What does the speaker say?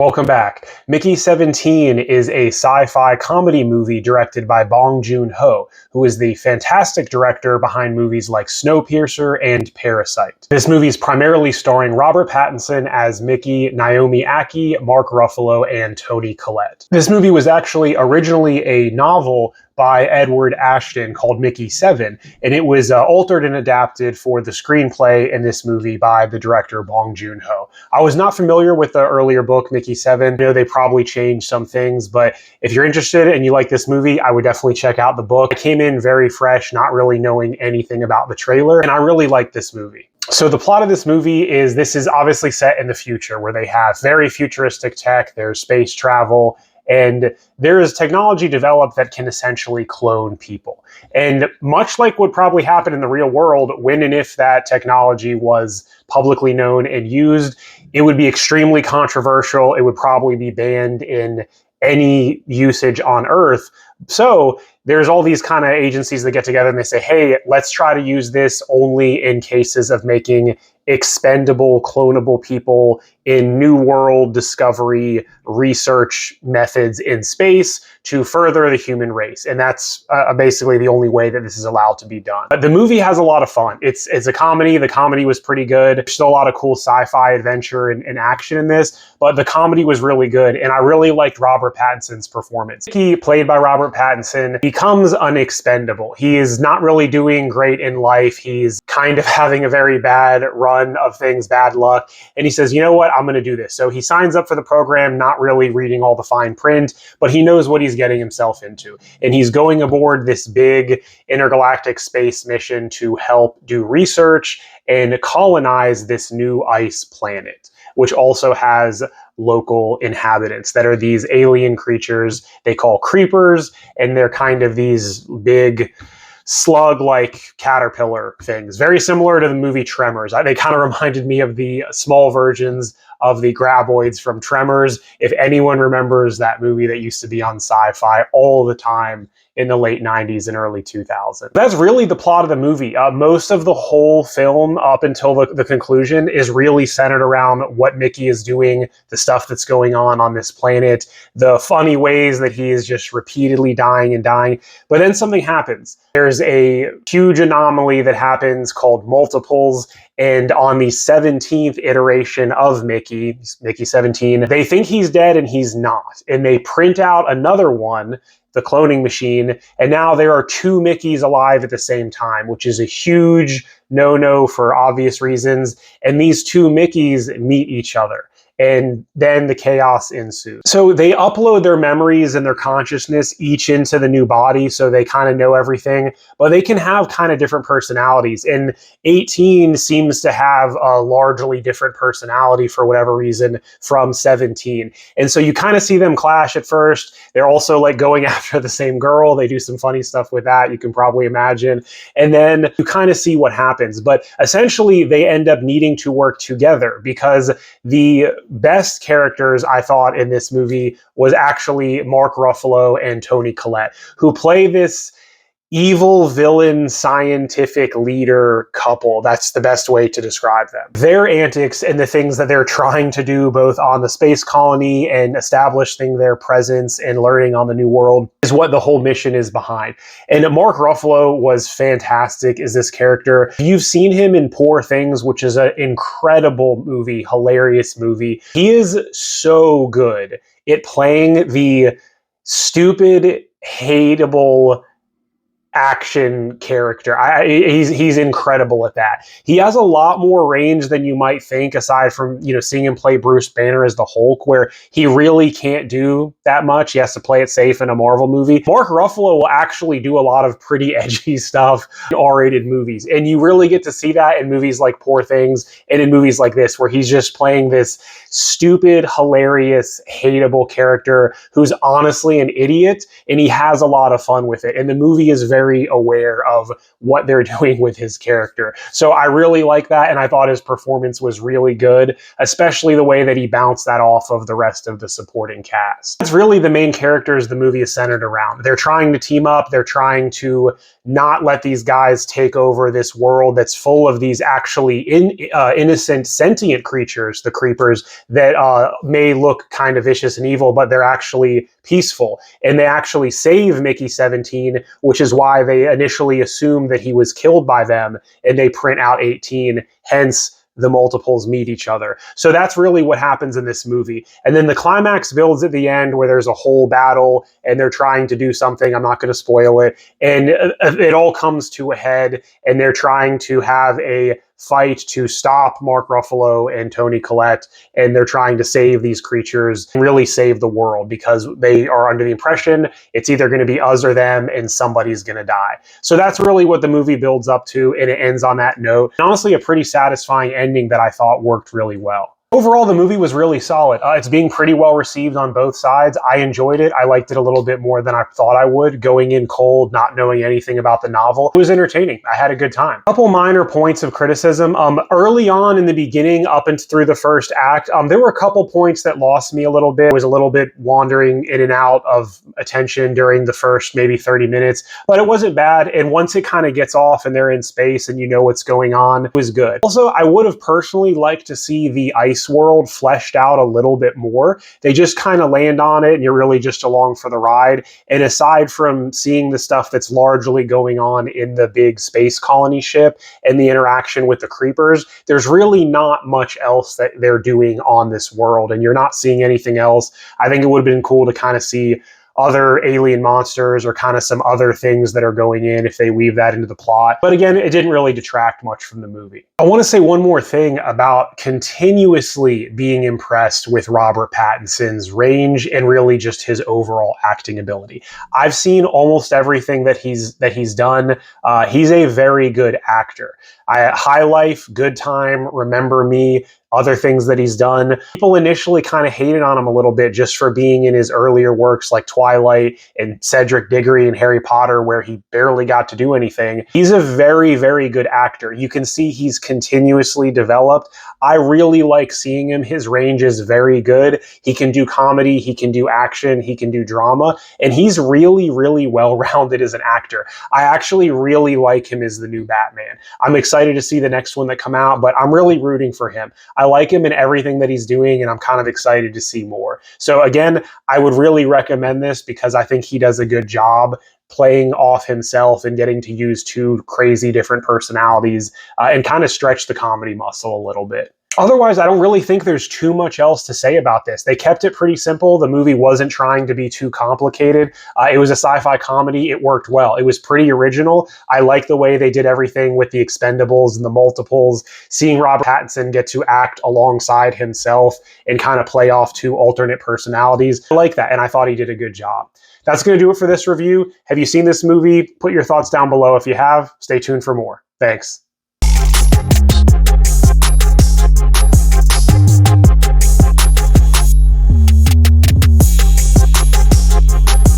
Welcome back. Mickey 17 is a sci-fi comedy movie directed by Bong Joon-ho, who is the fantastic director behind movies like Snowpiercer and Parasite. This movie is primarily starring Robert Pattinson as Mickey, Naomi Ackie, Mark Ruffalo, and Toni Collette. This movie was actually originally a novel by Edward Ashton called Mickey 7, and it was altered and adapted for the screenplay in this movie by the director Bong Joon-ho. I was not familiar with the earlier book, Mickey 7. I know they probably changed some things, but if you're interested and you like this movie, I would definitely check out the book. I came in very fresh, not really knowing anything about the trailer, and I really liked this movie. So the plot of this movie is this is obviously set in the future where they have very futuristic tech, there's space travel, and there is technology developed that can essentially clone people. And much like would probably happen in the real world, when and if that technology was publicly known and used, it would be extremely controversial. It would probably be banned in any usage on Earth. So there's all these kind of agencies that get together and they say, hey, let's try to use this only in cases of making expendable, clonable people in new world discovery research methods in space to further the human race. And that's basically the only way that this is allowed to be done. But the movie has a lot of fun. It's a comedy. The comedy was pretty good. There's still a lot of cool sci-fi adventure and action in this, but the comedy was really good. And I really liked Robert Pattinson's performance. He, played by Robert Pattinson, becomes unexpendable. He is not really doing great in life. He's kind of having a very bad run of things, bad luck. And he says, you know what, I'm going to do this. So he signs up for the program, not really reading all the fine print, but he knows what he's getting himself into. And he's going aboard this big intergalactic space mission to help do research and colonize this new ice planet, which also has local inhabitants that are these alien creatures they call creepers, and they're kind of these big slug-like caterpillar things, very similar to the movie Tremors. They kind of reminded me of the small versions of the graboids from Tremors. If anyone remembers that movie that used to be on Sci-Fi all the time in the late 90s and early 2000s. That's really the plot of the movie. Most of the whole film up until the conclusion is really centered around what Mickey is doing, the stuff that's going on this planet, the funny ways that he is just repeatedly dying and dying. But then something happens. There's a huge anomaly that happens called multiples, and on the 17th iteration of Mickey 17, they think he's dead and he's not. And they print out another one, the cloning machine, and now there are two Mickeys alive at the same time, which is a huge no-no for obvious reasons. And these two Mickeys meet each other, and then the chaos ensues. So they upload their memories and their consciousness each into the new body, so they kind of know everything, but they can have kind of different personalities. And 18 seems to have a largely different personality for whatever reason from 17. And so you kind of see them clash at first. They're also like going after the same girl. They do some funny stuff with that, you can probably imagine. And then you kind of see what happens. But essentially they end up needing to work together, because the best characters I thought in this movie was actually Mark Ruffalo and Toni Collette, who play this evil villain scientific leader couple. That's the best way to describe them. Their antics and the things that they're trying to do both on the space colony and establishing their presence and learning on the new world is what the whole mission is behind. And Mark Ruffalo was fantastic as this character. You've seen him in Poor Things, which is an incredible movie, hilarious movie. He is so good at playing the stupid, hateable action character. He's incredible at that. He has a lot more range than you might think, aside from, you know, seeing him play Bruce Banner as the Hulk, where he really can't do that much. He has to play it safe in a Marvel movie. Mark Ruffalo will actually do a lot of pretty edgy stuff in R-rated movies, and you really get to see that in movies like Poor Things and in movies like this, where he's just playing this stupid, hilarious, hateable character who's honestly an idiot, and he has a lot of fun with it. And the movie is very aware of what they're doing with his character. So I really like that, and I thought his performance was really good, especially the way that he bounced that off of the rest of the supporting cast. It's really the main characters the movie is centered around. They're trying to team up. They're trying to not let these guys take over this world that's full of these actually innocent, sentient creatures, the creepers, that may look kind of vicious and evil, but they're actually peaceful. And they actually save Mickey 17, which is why they initially assume that he was killed by them, and they print out 18, hence the multiples meet each other. So that's really what happens in this movie. And then the climax builds at the end where there's a whole battle and they're trying to do something. I'm not going to spoil it. And it all comes to a head, and they're trying to have a fight to stop Mark Ruffalo and Toni Collette, and they're trying to save these creatures, really save the world, because they are under the impression it's either going to be us or them, and somebody's going to die. So that's really what the movie builds up to, and it ends on that note. And honestly, a pretty satisfying ending that I thought worked really well. Overall, the movie was really solid. It's being pretty well received on both sides. I enjoyed it. I liked it a little bit more than I thought I would, going in cold, not knowing anything about the novel. It was entertaining. I had a good time. A couple minor points of criticism. Early on in the beginning, up and through the first act, there were a couple points that lost me a little bit. I was a little bit wandering in and out of attention during the first maybe 30 minutes, but it wasn't bad. And once it kind of gets off and they're in space and you know what's going on, it was good. Also, I would have personally liked to see the ice world fleshed out a little bit more. They just kind of land on it and you're really just along for the ride. And aside from seeing the stuff that's largely going on in the big space colony ship and the interaction with the creepers, there's really not much else that they're doing on this world, and you're not seeing anything else. I think it would have been cool to kind of see other alien monsters or kind of some other things that are going in if they weave that into the plot. But again, it didn't really detract much from the movie. I want to say one more thing about continuously being impressed with Robert Pattinson's range and really just his overall acting ability. I've seen almost everything that he's done. He's a very good actor. High Life, Good Time, Remember Me, other things that he's done. People initially kind of hated on him a little bit just for being in his earlier works like Twilight and Cedric Diggory and Harry Potter, where he barely got to do anything. He's a very, very good actor. You can see he's continuously developed. I really like seeing him. His range is very good. He can do comedy, he can do action, he can do drama, and he's really, really well-rounded as an actor. I actually really like him as the new Batman. I'm excited to see the next one that come out, but I'm really rooting for him. I like him in everything that he's doing, and I'm kind of excited to see more. So again, I would really recommend this because I think he does a good job playing off himself and getting to use two crazy different personalities and kind of stretch the comedy muscle a little bit. Otherwise, I don't really think there's too much else to say about this. They kept it pretty simple. The movie wasn't trying to be too complicated. It was a sci-fi comedy. It worked well. It was pretty original. I like the way they did everything with the Expendables and the multiples. Seeing Robert Pattinson get to act alongside himself and kind of play off two alternate personalities, I like that, and I thought he did a good job. That's going to do it for this review. Have you seen this movie? Put your thoughts down below. If you have, stay tuned for more. Thanks.